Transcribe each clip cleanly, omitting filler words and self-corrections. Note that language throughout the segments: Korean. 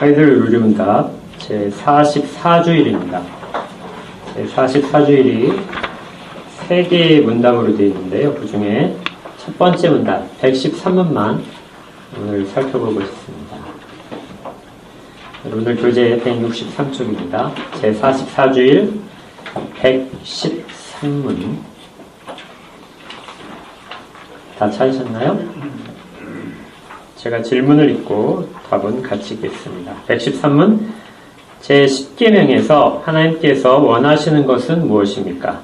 아이들 요리문답 제44주일입니다. 제44주일이 3개의 문답으로 되어 있는데요. 그 중에 첫 번째 문답 113문만 오늘 살펴보고 있습니다. 오늘 교재 163쪽입니다. 제44주일 113문 다 찾으셨나요? 제가 질문을 읽고 답은 같이 읽겠습니다. 113문 제10계명에서 하나님께서 원하시는 것은 무엇입니까?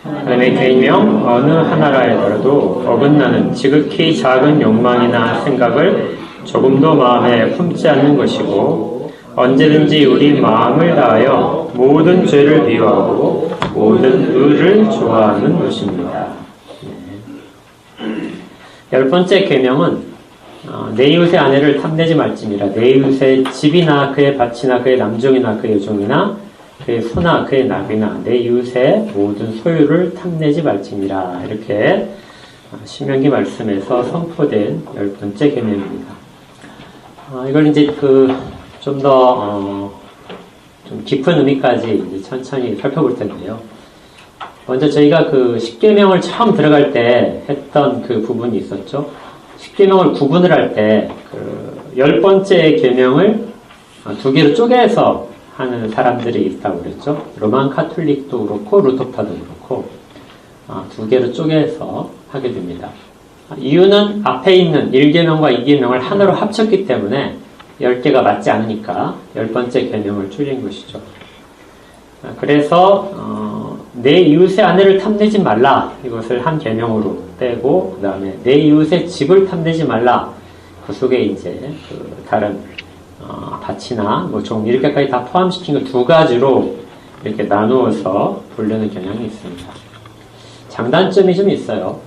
하나님의 계명 어느 하나라 하더라도 어긋나는 지극히 작은 욕망이나 생각을 조금도 마음에 품지 않는 것이고 언제든지 우리 마음을 다하여 모든 죄를 미워하고 모든 의를 좋아하는 것입니다. 10번째 계명은 내 이웃의 아내를 탐내지 말지니라. 내 이웃의 집이나 그의 밭이나 그의 남종이나 그의 여종이나 그의 소나 그의 나귀나 내 이웃의 모든 소유를 탐내지 말지니라. 이렇게 신명기 말씀에서 선포된 10번째 계명입니다. 이걸 이제 좀 더 좀 깊은 의미까지 이제 천천히 살펴볼 텐데요. 먼저 저희가 10계명을 처음 들어갈 때 했던 그 부분이 있었죠. 10계명을 구분을 할 때 10번째 계명을 2개로 쪼개서 하는 사람들이 있다고 그랬죠. 로만 카톨릭도 그렇고 루터파도 그렇고 2개로 쪼개서 하게 됩니다. 이유는 앞에 있는 1계명과 2계명을 하나로 합쳤기 때문에 10개가 맞지 않으니까 10번째 계명을 줄인 것이죠. 그래서 내 이웃의 아내를 탐내지 말라 이것을 한 계명으로 빼고 그 다음에 내 이웃의 집을 탐내지 말라 그 속에 이제 다른 밭이나 종 이렇게까지 다 포함시킨 거 2가지로 이렇게 나누어서 부르는 경향이 있습니다. 장단점이 좀 있어요.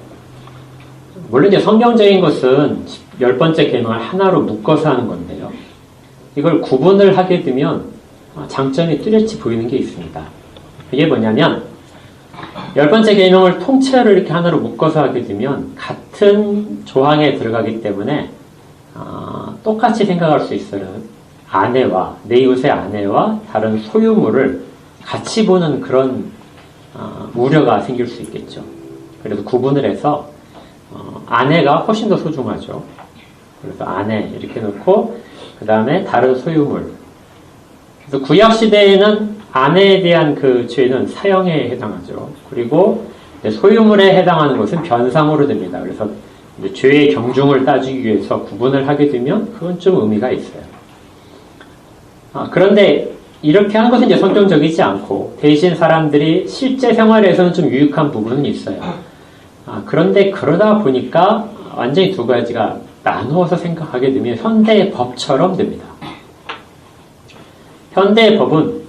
물론 이제 성경적인 것은 10번째 계명을 하나로 묶어서 하는 건데요. 이걸 구분을 하게 되면 장점이 뚜렷이 보이는 게 있습니다. 이게 뭐냐면 10번째 계명을 통째로 이렇게 하나로 묶어서 하게 되면 같은 조항에 들어가기 때문에 똑같이 생각할 수 있어요. 아내와 내 이웃의 아내와 다른 소유물을 같이 보는 그런 우려가 생길 수 있겠죠. 그래서 구분을 해서 아내가 훨씬 더 소중하죠. 그래서 아내 이렇게 놓고 그 다음에 다른 소유물. 그래서 구약 시대에는 아내에 대한 그 죄는 사형에 해당하죠. 그리고 소유물에 해당하는 것은 변상으로 됩니다. 그래서 죄의 경중을 따지기 위해서 구분을 하게 되면 그건 좀 의미가 있어요. 그런데 이렇게 하는 것은 이제 성경적이지 않고 대신 사람들이 실제 생활에서는 좀 유익한 부분은 있어요. 그런데 그러다 보니까 완전히 2가지가 나누어서 생각하게 되면 현대의 법처럼 됩니다. 현대의 법은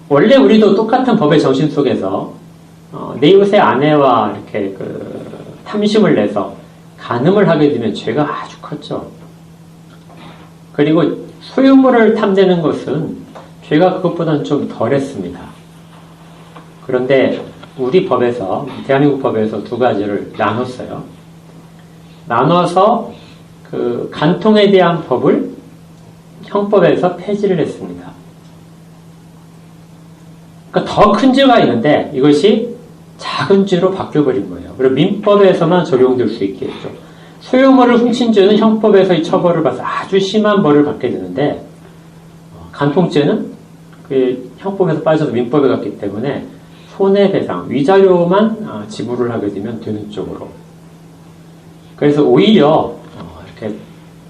원래 우리도 똑같은 법의 정신 속에서 내 이웃의 아내와 이렇게 탐심을 내서 간음을 하게 되면 죄가 아주 컸죠. 그리고 소유물을 탐내는 것은 죄가 그것보다는 좀 덜했습니다. 그런데 우리 법에서 대한민국 법에서 2가지를 나눴어요. 나눠서 간통에 대한 법을 형법에서 폐지를 했습니다. 그러니까 더 큰 죄가 있는데 이것이 작은 죄로 바뀌어버린 거예요. 그리고 민법에서만 적용될 수 있게 했죠. 소유물을 훔친 죄는 형법에서의 처벌을 받아서 아주 심한 벌을 받게 되는데 간통죄는 형법에서 빠져서 민법에 갔기 때문에 손해배상, 위자료만 지불을 하게 되면 되는 쪽으로. 그래서 오히려 이렇게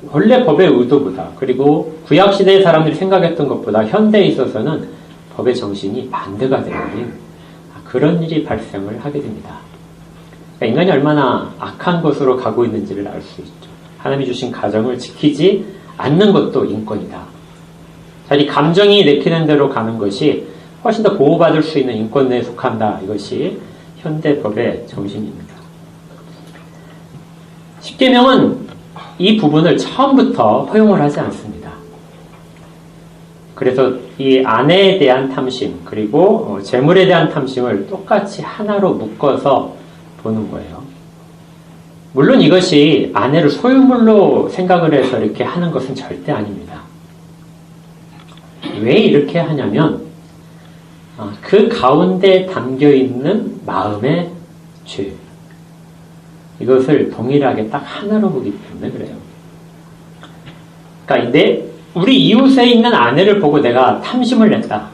원래 법의 의도보다 그리고 구약시대의 사람들이 생각했던 것보다 현대에 있어서는 법의 정신이 반대가 되는 그런 일이 발생을 하게 됩니다. 그러니까 인간이 얼마나 악한 것으로 가고 있는지를 알 수 있죠. 하나님이 주신 가정을 지키지 않는 것도 인권이다. 자기 감정이 내키는 대로 가는 것이 훨씬 더 보호받을 수 있는 인권 내에 속한다. 이것이 현대법의 정신입니다. 10계명은 이 부분을 처음부터 허용을 하지 않습니다. 그래서 이 아내에 대한 탐심 그리고 재물에 대한 탐심을 똑같이 하나로 묶어서 보는 거예요. 물론 이것이 아내를 소유물로 생각을 해서 이렇게 하는 것은 절대 아닙니다. 왜 이렇게 하냐면 그 가운데 담겨있는 마음의 죄, 이것을 동일하게 딱 하나로 보기 때문에 그래요. 그러니까 우리 이웃에 있는 아내를 보고 내가 탐심을 냈다.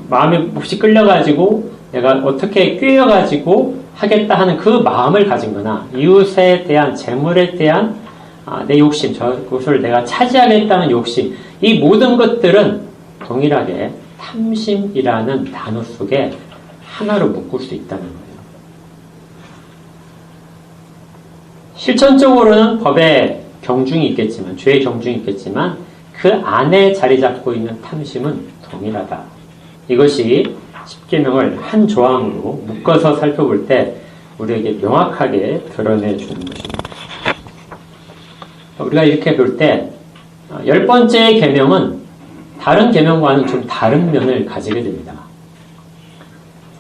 마음이 몹시 끌려가지고 내가 어떻게 꿰어가지고 하겠다 하는 그 마음을 가진 거나 이웃에 대한 재물에 대한 내 욕심, 저것을 내가 차지하겠다는 욕심, 이 모든 것들은 동일하게 탐심이라는 단어 속에 하나로 묶을 수 있다는 거예요. 실천적으로는 법의 경중이 있겠지만, 죄의 경중이 있겠지만 그 안에 자리 잡고 있는 탐심은 동일하다. 이것이 십계명을 한 조항으로 묶어서 살펴볼 때 우리에게 명확하게 드러내 주는 것입니다. 우리가 이렇게 볼 때 10번째 계명은 다른 계명과는 좀 다른 면을 가지게 됩니다.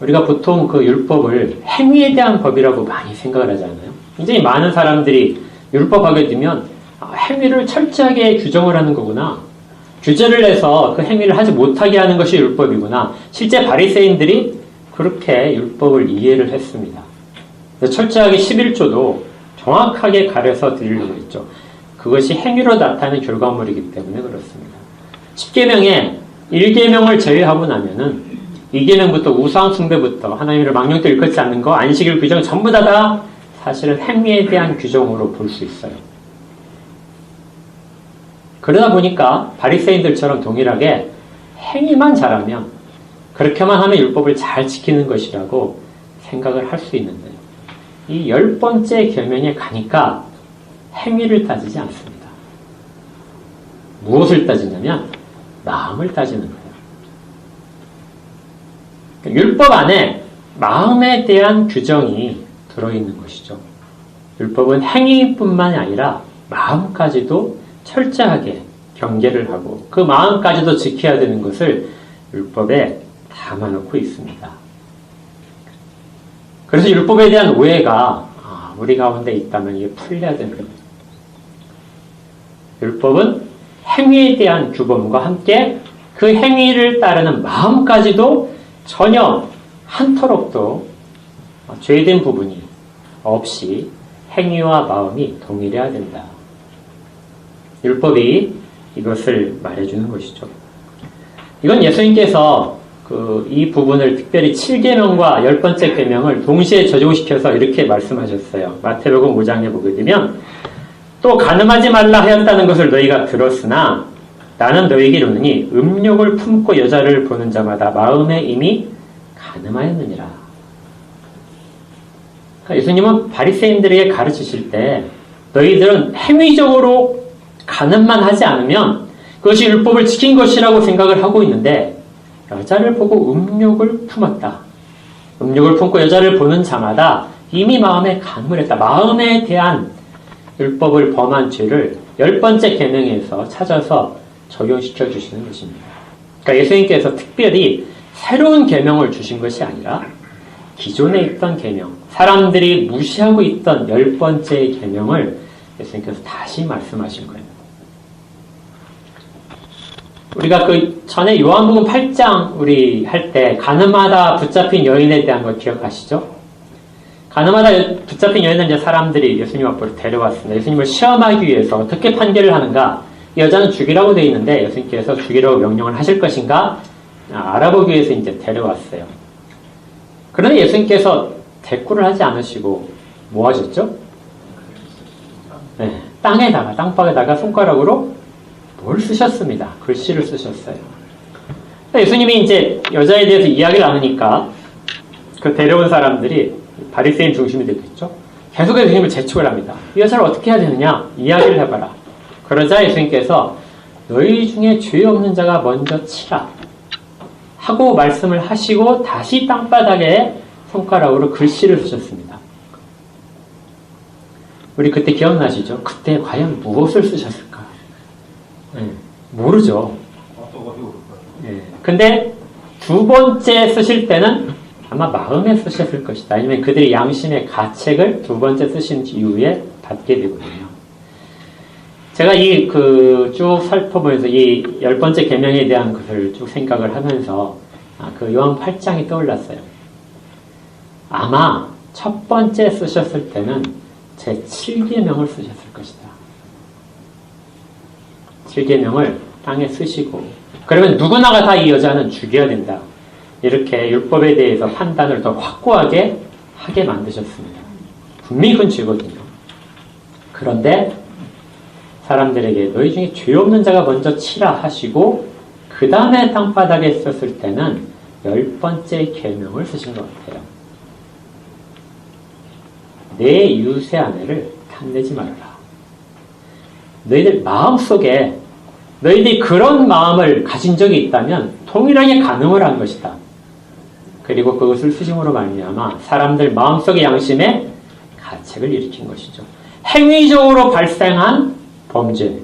우리가 보통 그 율법을 행위에 대한 법이라고 많이 생각을 하지 않아요? 굉장히 많은 사람들이 율법 하게 되면 행위를 철저하게 규정을 하는 거구나, 규제를 내서 그 행위를 하지 못하게 하는 것이 율법이구나. 실제 바리새인들이 그렇게 율법을 이해를 했습니다. 철저하게 11조도 정확하게 가려서 드리려고 했죠. 그것이 행위로 나타나는 결과물이기 때문에 그렇습니다. 10계명에 1계명을 제외하고 나면은 2계명부터 우상 숭배부터 하나님을 망령되이 일컫지 않는 거, 안식일 규정 전부 다 사실은 행위에 대한 규정으로 볼 수 있어요. 그러다 보니까 바리새인들처럼 동일하게 행위만 잘하면, 그렇게만 하면 율법을 잘 지키는 것이라고 생각을 할 수 있는데, 이 10번째 계명에 가니까 행위를 따지지 않습니다. 무엇을 따지냐면 마음을 따지는 거예요. 율법 안에 마음에 대한 규정이 들어있는 것이죠. 율법은 행위뿐만 아니라 마음까지도 철저하게 경계를 하고 그 마음까지도 지켜야 되는 것을 율법에 담아놓고 있습니다. 그래서 율법에 대한 오해가 우리 가운데 있다면 이게 풀려야 되는 겁니다. 율법은 행위에 대한 규범과 함께 그 행위를 따르는 마음까지도 전혀 한터럭도 죄된 부분이 없이 행위와 마음이 동일해야 된다. 율법이 이것을 말해주는 것이죠. 이건 예수님께서 이 부분을 특별히 7계명과 10번째 계명을 동시에 적용시켜서 이렇게 말씀하셨어요. 마태복음 5장에 보게 되면, 또 간음하지 말라 하였다는 것을 너희가 들었으나 나는 너희에게 이르노니 음욕을 품고 여자를 보는 자마다 마음에 이미 간음하였느니라. 그러니까 예수님은 바리새인들에게 가르치실 때 너희들은 행위적으로 간음만 하지 않으면 그것이 율법을 지킨 것이라고 생각을 하고 있는데, 여자를 보고 음욕을 품었다. 음욕을 품고 여자를 보는 자마다 이미 마음에 간음을 했다. 마음에 대한 율법을 범한 죄를 10번째 계명에서 찾아서 적용시켜 주시는 것입니다. 그러니까 예수님께서 특별히 새로운 계명을 주신 것이 아니라 기존에 있던 계명, 사람들이 무시하고 있던 10번째 계명을 예수님께서 다시 말씀하신 거예요. 우리가 그 전에 요한복음 8장 우리 할 때 간음하다 붙잡힌 여인에 대한 거 기억하시죠? 간음하다 붙잡힌 여인은 이제 사람들이 예수님 앞으로 데려왔습니다. 예수님을 시험하기 위해서 어떻게 판결을 하는가? 이 여자는 죽이라고 되어 있는데 예수님께서 죽이라고 명령을 하실 것인가? 알아보기 위해서 이제 데려왔어요. 그런데 예수님께서 대꾸를 하지 않으시고 뭐 하셨죠? 네, 땅바닥에다가 손가락으로 뭘 쓰셨습니다. 글씨를 쓰셨어요. 예수님이 이제 여자에 대해서 이야기를 나누니까 그 데려온 사람들이 바리새인 중심이 됐겠죠. 계속해서 예수님을 재촉을 합니다. 이 여자를 어떻게 해야 되느냐? 이야기를 해봐라. 그러자 예수님께서 너희 중에 죄 없는 자가 먼저 치라 하고 말씀을 하시고 다시 땅바닥에 손가락으로 글씨를 쓰셨습니다. 우리 그때 기억나시죠? 그때 과연 무엇을 쓰셨을까? 모르죠. 근데 두 번째 쓰실 때는 아마 마음에 쓰셨을 것이다. 아니면 그들이 양심의 가책을 두 번째 쓰신 이후에 받게 되거든요. 제가 쭉 살펴보면서 이 10번째 계명에 대한 것을 쭉 생각을 하면서 그 요한 8장이 떠올랐어요. 아마 첫 번째 쓰셨을 때는 제 7계명을 쓰셨을 것이다. 7계명을 땅에 쓰시고, 그러면 누구나가 다 이 여자는 죽여야 된다. 이렇게 율법에 대해서 판단을 더 확고하게 하게 만드셨습니다. 분명히 그건 죄거든요. 그런데 사람들에게 너희 중에 죄 없는 자가 먼저 치라 하시고 그 다음에 땅바닥에 썼을 때는 10번째 계명을 쓰신 것 같아요. 내 이웃의 아내를 탐내지 말아라. 너희들 마음속에 너희들이 그런 마음을 가진 적이 있다면 동일하게 간음을 한 것이다. 그리고 그것을 쓰심으로 말미암아 사람들 마음속의 양심에 가책을 일으킨 것이죠. 행위적으로 발생한 범죄,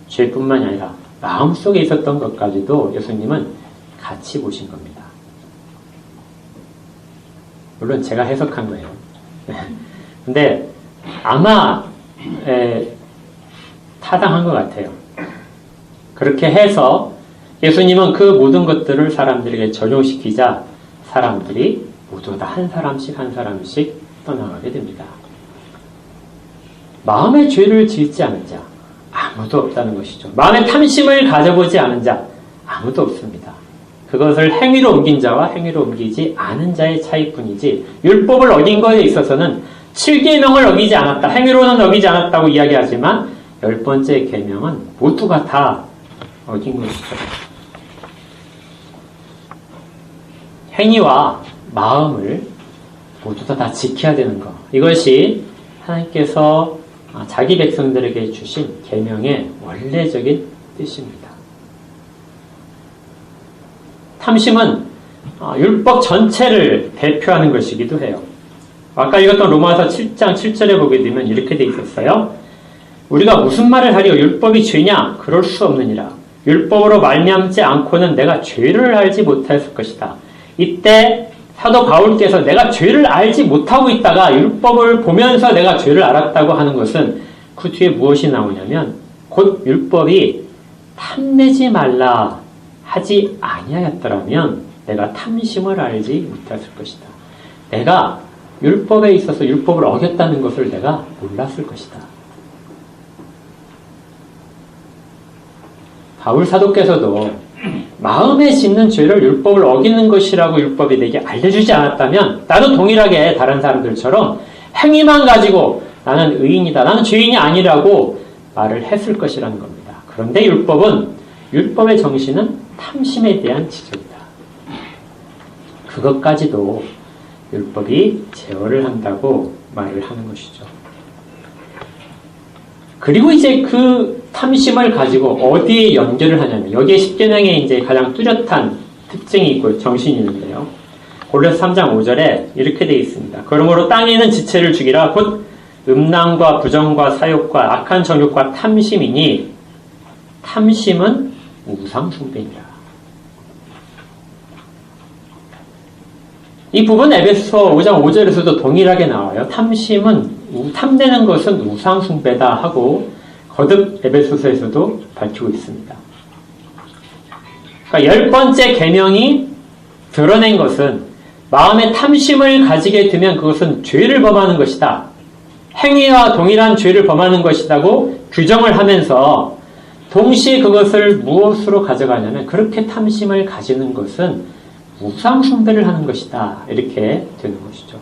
죄뿐만이 아니라 마음속에 있었던 것까지도 예수님은 같이 보신 겁니다. 물론 제가 해석한 거예요. 근데 아마 타당한 것 같아요. 그렇게 해서 예수님은 그 모든 것들을 사람들에게 적용시키자 사람들이 모두 다 한 사람씩 한 사람씩 떠나가게 됩니다. 마음의 죄를 짓지 않은 자 아무도 없다는 것이죠. 마음의 탐심을 가져보지 않은 자 아무도 없습니다. 그것을 행위로 옮긴 자와 행위로 옮기지 않은 자의 차이뿐이지 율법을 어긴 것에 있어서는 7계명을 어기지 않았다, 행위로는 어기지 않았다고 이야기하지만 10번째 계명은 모두가 다 어긴 것이죠. 행위와 마음을 모두 다 지켜야 되는 것, 이것이 하나님께서 자기 백성들에게 주신 계명의 원래적인 뜻입니다. 탐심은 율법 전체를 대표하는 것이기도 해요. 아까 읽었던 로마서 7장 7절에 보게 되면 이렇게 돼 있었어요. 우리가 무슨 말을 하리요? 율법이 죄냐? 그럴 수 없느니라. 율법으로 말미암지 않고는 내가 죄를 알지 못했을 것이다. 이때 사도 바울께서 내가 죄를 알지 못하고 있다가 율법을 보면서 내가 죄를 알았다고 하는 것은 그 뒤에 무엇이 나오냐면 곧 율법이 탐내지 말라 하지 아니하였더라면 내가 탐심을 알지 못했을 것이다. 내가 율법에 있어서 율법을 어겼다는 것을 내가 몰랐을 것이다. 바울 사도께서도 마음에 짓는 죄를 율법을 어기는 것이라고 율법이 내게 알려주지 않았다면 나도 동일하게 다른 사람들처럼 행위만 가지고 나는 의인이다, 나는 죄인이 아니라고 말을 했을 것이라는 겁니다. 그런데 율법의 정신은 탐심에 대한 지적이다. 그것까지도 율법이 제어를 한다고 말을 하는 것이죠. 그리고 이제 그 탐심을 가지고 어디에 연결을 하냐면 여기에 10계명에 이제 가장 뚜렷한 특징이 있고 정신이 있는데요. 골로새 3장 5절에 이렇게 되어 있습니다. 그러므로 땅에 있는 지체를 죽이라 곧 음란과 부정과 사욕과 악한 정욕과 탐심이니 탐심은 우상 숭배니라. 이 부분 에베소서 5장 5절에서도 동일하게 나와요. 탐내는 것은 우상 숭배다 하고 거듭 에베소서에서도 밝히고 있습니다. 그러니까 10번째 계명이 드러낸 것은 마음의 탐심을 가지게 되면 그것은 죄를 범하는 것이다. 행위와 동일한 죄를 범하는 것이라고 규정을 하면서 동시에 그것을 무엇으로 가져가냐면 그렇게 탐심을 가지는 것은 우상 숭배를 하는 것이다. 이렇게 되는 것이죠.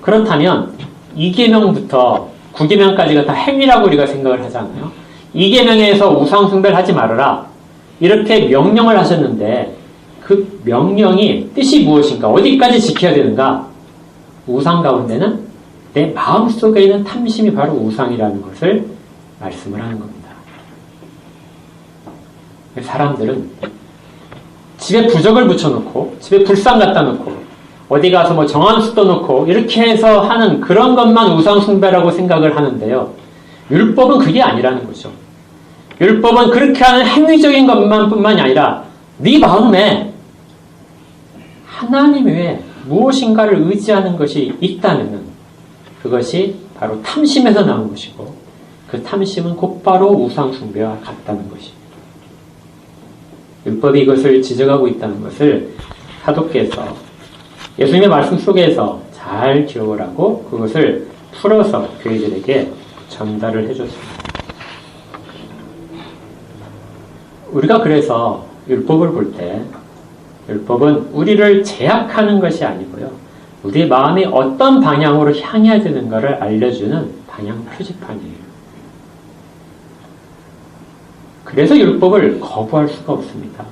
그렇다면 2계명부터 9계명까지가 다 행위라고 우리가 생각을 하잖아요. 2계명에서 우상 숭배를 하지 말아라. 이렇게 명령을 하셨는데 그 명령이 뜻이 무엇인가? 어디까지 지켜야 되는가? 우상 가운데는 내 마음속에 있는 탐심이 바로 우상이라는 것을 말씀을 하는 겁니다. 사람들은 집에 부적을 붙여놓고 집에 불상 갖다 놓고 어디 가서 뭐 정한수 떠놓고 이렇게 해서 하는 그런 것만 우상 숭배라고 생각을 하는데요. 율법은 그게 아니라는 거죠. 율법은 그렇게 하는 행위적인 것만 뿐만이 아니라 네 마음에 하나님 외에 무엇인가를 의지하는 것이 있다면 그것이 바로 탐심에서 나온 것이고 그 탐심은 곧바로 우상숭배와 같다는 것입니다. 율법이 이것을 지적하고 있다는 것을 사도께서 예수님의 말씀 속에서 잘 기억을 하고 그것을 풀어서 교회들에게 전달을 해줬습니다. 우리가 그래서 율법을 볼 때 율법은 우리를 제약하는 것이 아니고요. 우리의 마음이 어떤 방향으로 향해야 되는가를 알려주는 방향 표지판이에요. 그래서 율법을 거부할 수가 없습니다.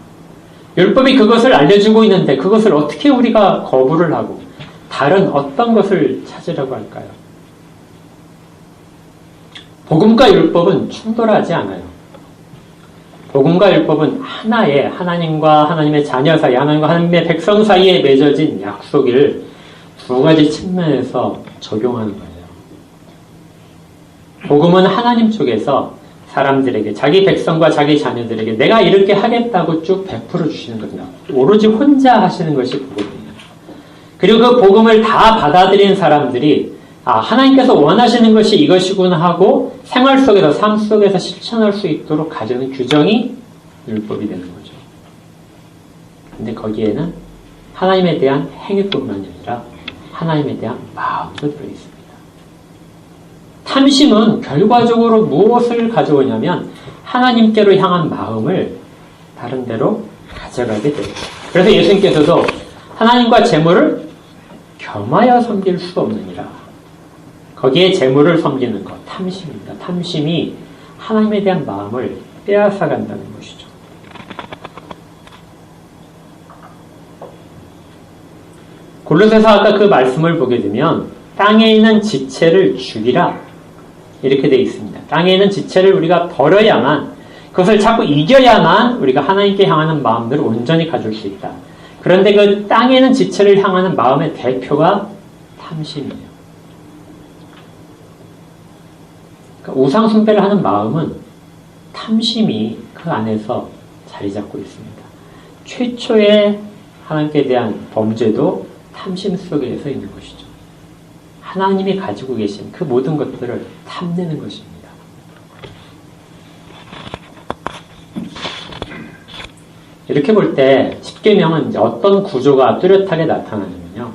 율법이 그것을 알려주고 있는데 그것을 어떻게 우리가 거부를 하고 다른 어떤 것을 찾으려고 할까요? 복음과 율법은 충돌하지 않아요. 복음과 율법은 하나의 하나님과 하나님의 자녀 사이, 하나님과 하나님의 백성 사이에 맺어진 약속을 두 가지 측면에서 적용하는 거예요. 복음은 하나님 쪽에서 사람들에게, 자기 백성과 자기 자녀들에게 내가 이렇게 하겠다고 쭉 베풀어 주시는 겁니다. 오로지 혼자 하시는 것이 복음이에요. 그리고 그 복음을 다 받아들인 사람들이 하나님께서 원하시는 것이 이것이구나 하고 생활 속에서, 삶 속에서 실천할 수 있도록 가져는 규정이 율법이 되는 거죠. 근데 거기에는 하나님에 대한 행위뿐만이 아니라 하나님에 대한 마음도 들어있습니다. 탐심은 결과적으로 무엇을 가져오냐면 하나님께로 향한 마음을 다른 데로 가져가게 돼요. 그래서 예수님께서도 하나님과 재물을 겸하여 섬길 수 없느니라. 거기에 재물을 섬기는 것, 탐심입니다. 탐심이 하나님에 대한 마음을 빼앗아 간다는 것이죠. 골로새서 아까 그 말씀을 보게 되면 땅에 있는 지체를 죽이라 이렇게 되어 있습니다. 땅에 있는 지체를 우리가 버려야만, 그것을 자꾸 이겨야만 우리가 하나님께 향하는 마음들을 온전히 가질 수 있다. 그런데 그 땅에 있는 지체를 향하는 마음의 대표가 탐심이에요. 그러니까 우상 숭배를 하는 마음은 탐심이 그 안에서 자리 잡고 있습니다. 최초의 하나님께 대한 범죄도 탐심 속에서 있는 것이죠. 하나님이 가지고 계신 그 모든 것들을 탐내는 것입니다. 이렇게 볼 때 십계명은 어떤 구조가 뚜렷하게 나타나냐면요.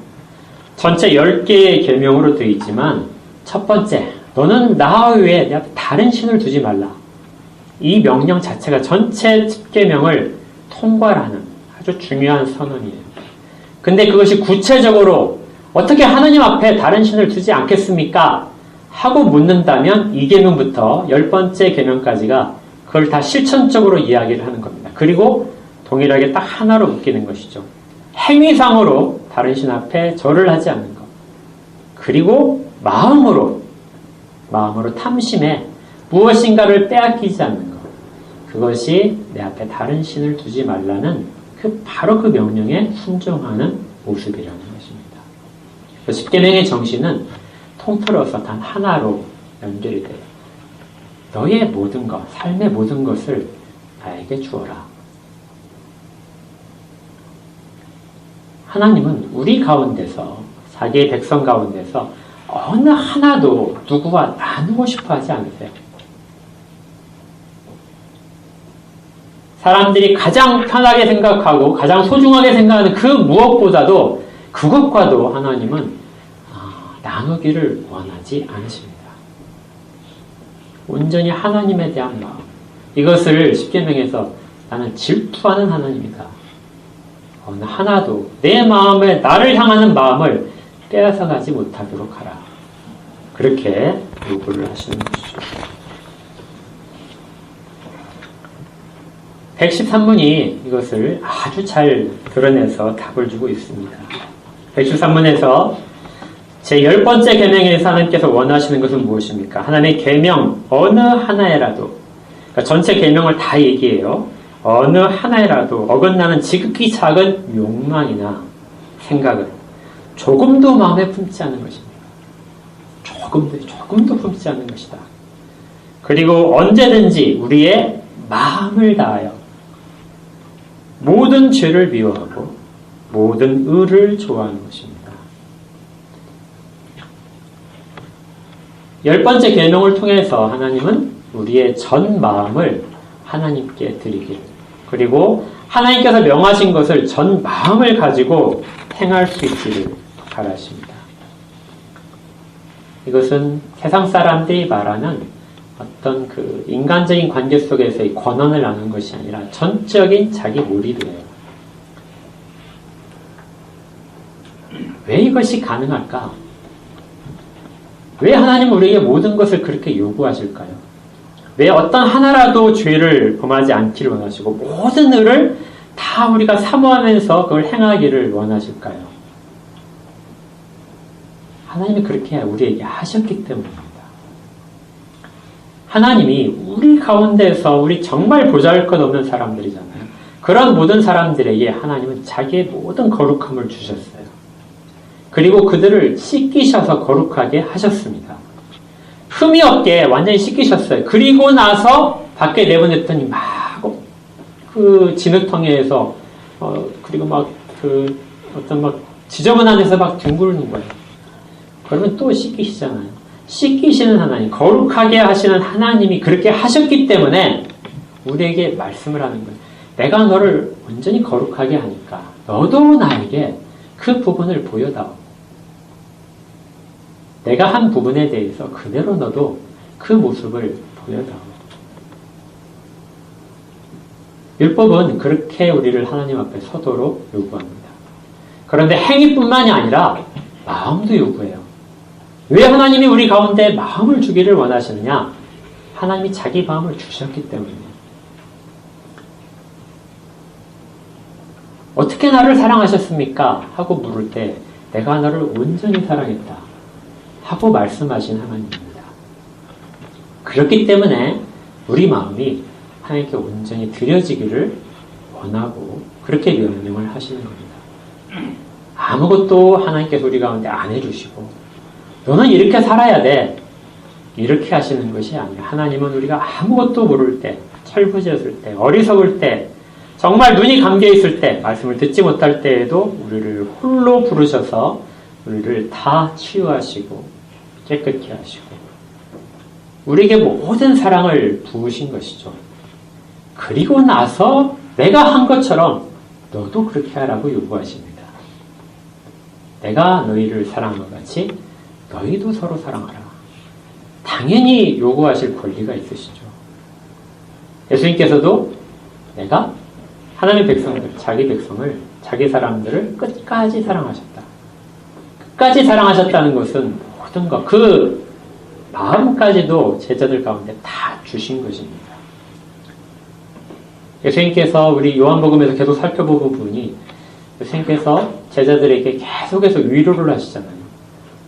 전체 10개의 계명으로 되어 있지만 첫 번째, 너는 나 외에 내 앞에 다른 신을 두지 말라. 이 명령 자체가 전체 십계명을 통괄하는 아주 중요한 선언이에요. 근데 그것이 구체적으로 어떻게 하나님 앞에 다른 신을 두지 않겠습니까? 하고 묻는다면 이 계명부터 10번째 계명까지가 그걸 다 실천적으로 이야기를 하는 겁니다. 그리고 동일하게 딱 하나로 묶이는 것이죠. 행위상으로 다른 신 앞에 절을 하지 않는 것. 그리고 마음으로 탐심에 무엇인가를 빼앗기지 않는 것. 그것이 내 앞에 다른 신을 두지 말라는 바로 그 명령에 순종하는 모습이라는 것입니다. 십계명의 정신은 통틀어서 단 하나로 연결이 돼요. 너의 모든 것, 삶의 모든 것을 나에게 주어라. 하나님은 우리 가운데서, 자기의 백성 가운데서 어느 하나도 누구와 나누고 싶어 하지 않으세요. 사람들이 가장 편하게 생각하고 가장 소중하게 생각하는 그 무엇보다도 그것과도 하나님은 나누기를 원하지 않으십니다. 온전히 하나님에 대한 마음, 이것을 십계명에서 나는 질투하는 하나님이다. 어느 하나도 내 마음에 나를 향하는 마음을 빼앗아가지 못하도록 하라. 그렇게 요구를 하시는 것이죠. 113문이 이것을 아주 잘 드러내서 답을 주고 있습니다. 113문에서 제10번째 계명에서 하나님께서 원하시는 것은 무엇입니까? 하나님의 계명 어느 하나에라도, 그러니까 전체 계명을 다 얘기해요. 어느 하나에라도 어긋나는 지극히 작은 욕망이나 생각을 조금도 마음에 품지 않은 것입니다. 조금도 품지 않는 것이다. 그리고 언제든지 우리의 마음을 다하여 모든 죄를 미워하고 모든 의를 좋아하는 것입니다. 10번째 계명을 통해서 하나님은 우리의 전 마음을 하나님께 드리기를, 그리고 하나님께서 명하신 것을 전 마음을 가지고 행할 수 있기를 바라십니다. 이것은 세상 사람들이 말하는 어떤 그 인간적인 관계 속에서의 권한을 나누는 것이 아니라 전적인 자기 몰입이에요. 왜 이것이 가능할까? 왜 하나님은 우리에게 모든 것을 그렇게 요구하실까요? 왜 어떤 하나라도 죄를 범하지 않기를 원하시고 모든 의를 다 우리가 사모하면서 그걸 행하기를 원하실까요? 하나님이 그렇게 우리에게 하셨기 때문입니다. 하나님이 우리 가운데서 우리 정말 보잘것없는 사람들이잖아요. 그런 모든 사람들에게 하나님은 자기의 모든 거룩함을 주셨어요. 그리고 그들을 씻기셔서 거룩하게 하셨습니다. 흠이 없게 완전히 씻기셨어요. 그리고 나서 밖에 내보냈더니 막 그 진흙텅이에서 그리고 막 그 어떤 막 지저분한 데서 막 뒹구는 거예요. 그러면 또 씻기시잖아요. 씻기시는 하나님, 거룩하게 하시는 하나님이 그렇게 하셨기 때문에 우리에게 말씀을 하는 거예요. 내가 너를 온전히 거룩하게 하니까 너도 나에게 그 부분을 보여다오. 내가 한 부분에 대해서 그대로 너도 그 모습을 보여다오. 율법은 그렇게 우리를 하나님 앞에 서도록 요구합니다. 그런데 행위뿐만이 아니라 마음도 요구해요. 왜 하나님이 우리 가운데 마음을 주기를 원하시느냐? 하나님이 자기 마음을 주셨기 때문이에요. 어떻게 나를 사랑하셨습니까? 하고 물을 때 내가 너를 온전히 사랑했다 하고 말씀하신 하나님입니다. 그렇기 때문에 우리 마음이 하나님께 온전히 드려지기를 원하고 그렇게 명령을 하시는 겁니다. 아무것도 하나님께서 우리 가운데 안 해주시고 너는 이렇게 살아야 돼 이렇게 하시는 것이 아니라 하나님은 우리가 아무것도 모를 때, 철부지었을 때, 어리석을 때, 정말 눈이 감겨있을 때, 말씀을 듣지 못할 때에도 우리를 홀로 부르셔서 우리를 다 치유하시고 깨끗게 하시고 우리에게 모든 사랑을 부으신 것이죠. 그리고 나서 내가 한 것처럼 너도 그렇게 하라고 요구하십니다. 내가 너희를 사랑한 것 같이 너희도 서로 사랑하라. 당연히 요구하실 권리가 있으시죠. 예수님께서도 내가 하나님의 백성들, 자기 백성을, 자기 사람들을 끝까지 사랑하셨다. 끝까지 사랑하셨다는 것은 모든 것, 그 마음까지도 제자들 가운데 다 주신 것입니다. 예수님께서 우리 요한복음에서 계속 살펴본 부분이 예수님께서 제자들에게 계속해서 위로를 하시잖아요.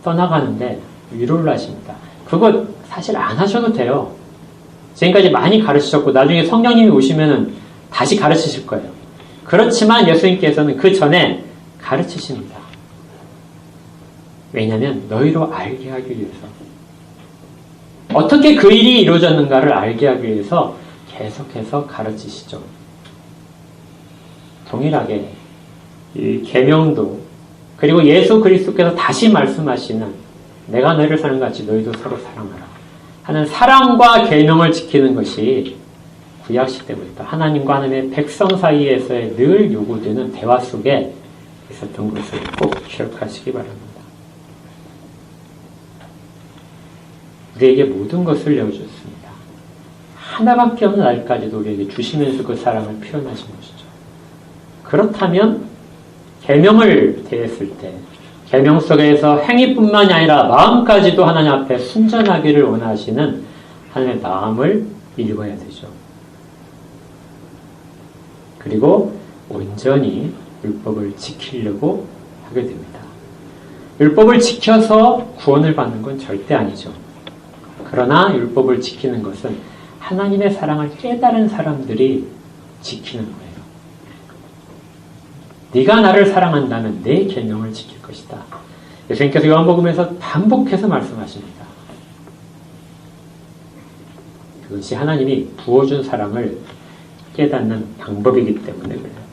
떠나가는데 위로를 하십니다. 그거 사실 안 하셔도 돼요. 지금까지 많이 가르치셨고 나중에 성령님이 오시면은 다시 가르치실 거예요. 그렇지만 예수님께서는 그 전에 가르치십니다. 왜냐하면 너희로 알게 하기 위해서. 어떻게 그 일이 이루어졌는가를 알게 하기 위해서 계속해서 가르치시죠. 동일하게 이 계명도 그리고 예수 그리스도께서 다시 말씀하시는 내가 너희를 사는 것 같이 너희도 서로 사랑하라 하는 사랑과 계명을 지키는 것이 구약시 때부터 하나님과 하나님의 백성 사이에서의 늘 요구되는 대화 속에 있었던 것을 꼭 기억하시기 바랍니다. 우리에게 모든 것을 내어주셨습니다. 하나밖에 없는 날까지도 우리에게 주시면서 그 사랑을 표현하신 것이죠. 그렇다면 계명을 대했을 때 계명 속에서 행위뿐만이 아니라 마음까지도 하나님 앞에 순전하기를 원하시는 하나님의 마음을 읽어야 되죠. 그리고 온전히 율법을 지키려고 하게 됩니다. 율법을 지켜서 구원을 받는 건 절대 아니죠. 그러나 율법을 지키는 것은 하나님의 사랑을 깨달은 사람들이 지키는 거예요. 네가 나를 사랑한다면 내 계명을 지킬 것이다. 예수님께서 요한복음에서 반복해서 말씀하십니다. 그것이 하나님이 부어준 사랑을 깨닫는 방법이기 때문에 그래요.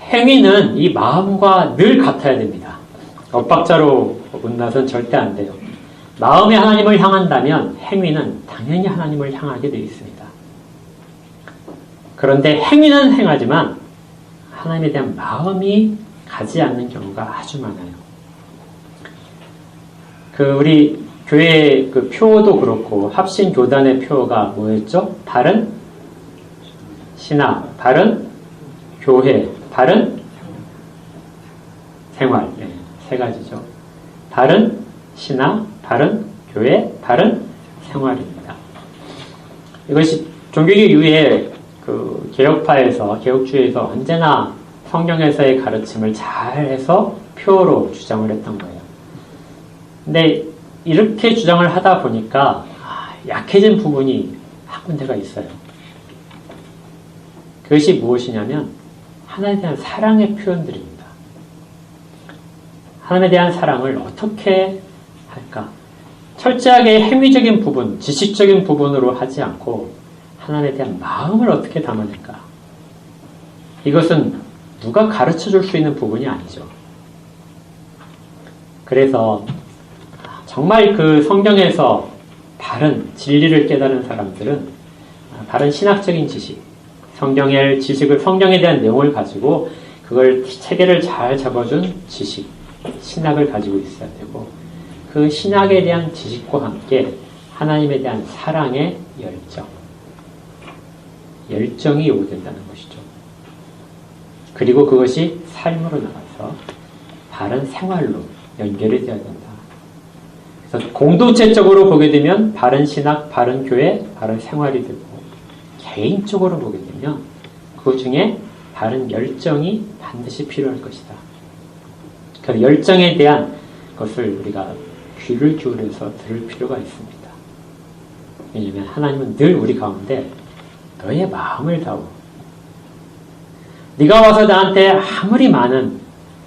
행위는 이 마음과 늘 같아야 됩니다. 엇박자로 못나선 절대 안 돼요. 마음이 하나님을 향한다면 행위는 당연히 하나님을 향하게 되어 있습니다. 그런데 행위는 행하지만 하나님에 대한 마음이 가지 않는 경우가 아주 많아요. 우리 교회 표도 그렇고 합신 교단의 표가 뭐였죠? 바른 신학, 바른 교회, 바른 생활. 네, 세 가지죠. 바른 신학, 바른 교회, 바른 생활입니다. 이것이 종교개혁 이후에 개혁파에서, 개혁주의에서 언제나 성경에서의 가르침을 잘해서 표로 주장을 했던 거예요. 근데 이렇게 주장을 하다 보니까 약해진 부분이 한 군데가 있어요. 그것이 무엇이냐면 하나님에 대한 사랑의 표현들입니다. 하나님에 대한 사랑을 어떻게 할까? 철저하게 행위적인 부분, 지식적인 부분으로 하지 않고 하나님에 대한 마음을 어떻게 담아낼까? 이것은 누가 가르쳐줄 수 있는 부분이 아니죠. 그래서 정말 성경에서 바른 진리를 깨달은 사람들은 바른 신학적인 지식, 성경에 대한 내용을 가지고 그걸 체계를 잘 잡아준 지식, 신학을 가지고 있어야 되고 그 신학에 대한 지식과 함께 하나님에 대한 사랑의 열정이 요구된다는 것이죠. 그리고 그것이 삶으로 나가서 바른 생활로 연결이 되어야 된다. 그래서 공동체적으로 보게 되면 바른 신학, 바른 교회, 바른 생활이 되고 개인적으로 보게 되면 그 중에 바른 열정이 반드시 필요할 것이다. 그 열정에 대한 것을 우리가 귀를 기울여서 들을 필요가 있습니다. 왜냐하면 하나님은 늘 우리 가운데 너의 마음을 다오. 네가 와서 나한테 아무리 많은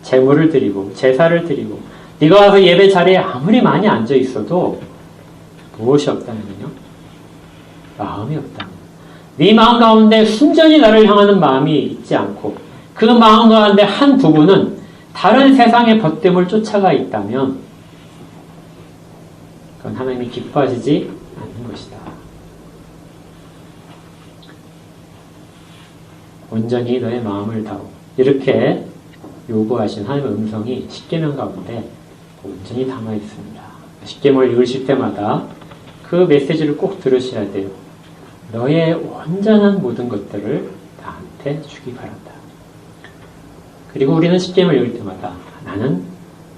제물을 드리고 제사를 드리고 네가 와서 예배 자리에 아무리 많이 앉아 있어도 무엇이 없다면요? 마음이 없다. 네 마음 가운데 순전히 나를 향하는 마음이 있지 않고 그 마음 가운데 한 부분은 다른 세상의 벗됨을 쫓아가 있다면 그건 하나님이 기뻐하시지 않는 것이다. 온전히 너의 마음을 다오. 이렇게 요구하신 하나님의 음성이 십계명 가운데 온전히 담아 있습니다. 십계명을 읽으실 때마다 그 메시지를 꼭 들으셔야 돼요. 너의 온전한 모든 것들을 나한테 주기 바란다. 그리고 우리는 십계명을 읽을 때마다 나는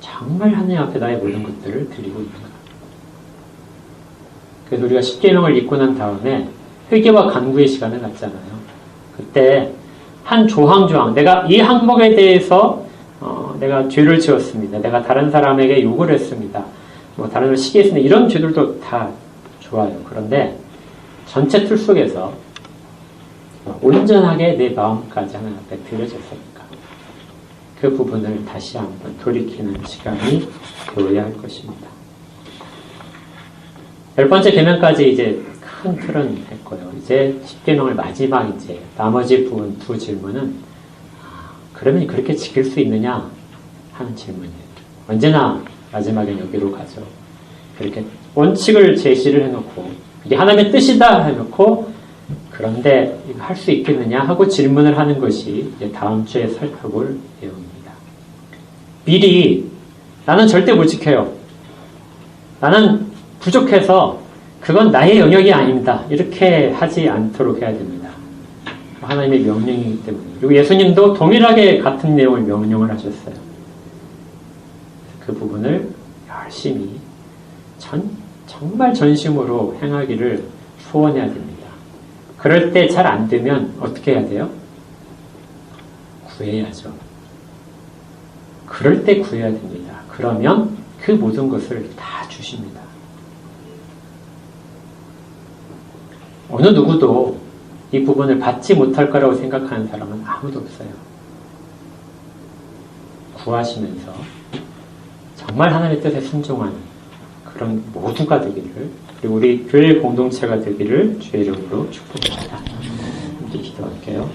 정말 하나님 앞에 나의 모든 것들을 드리고 있는가. 그래서 우리가 십계명을 읽고 난 다음에 회개와 간구의 시간을 갖잖아요. 그때 한 조항 내가 이 항목에 대해서 내가 죄를 지었습니다. 내가 다른 사람에게 욕을 했습니다. 다른 걸 시기했습니다. 이런 죄들도 다 좋아요. 그런데 전체 틀 속에서 온전하게 내 마음까지 하나님 앞에 드려졌으니까 그 부분을 다시 한번 돌이키는 시간이 되어야 할 것입니다. 10번째 계명까지 이제 큰 틀은 했고요. 이제 10계명을 마지막 이제 나머지 부분 두 질문은 그러면 그렇게 지킬 수 있느냐 하는 질문이에요. 언제나 마지막엔 여기로 가죠. 그렇게 원칙을 제시를 해놓고 이게 하나님의 뜻이다 해놓고 그런데 이거 할 수 있겠느냐 하고 질문을 하는 것이 이제 다음 주에 살펴볼 내용입니다. 미리 나는 절대 못 지켜요. 나는 부족해서 그건 나의 영역이 아닙니다. 이렇게 하지 않도록 해야 됩니다. 하나님의 명령이기 때문에. 그리고 예수님도 동일하게 같은 내용을 명령을 하셨어요. 그 부분을 열심히 정말 전심으로 행하기를 소원해야 됩니다. 그럴 때 잘 안 되면 어떻게 해야 돼요? 구해야죠. 그럴 때 구해야 됩니다. 그러면 그 모든 것을 다 주십니다. 어느 누구도 이 부분을 받지 못할 거라고 생각하는 사람은 아무도 없어요. 구하시면서 정말 하나님의 뜻에 순종하는 그런 모두가 되기를, 그리고 우리 교회 공동체가 되기를 주의 이름으로 축복합니다. 함께 기도할게요.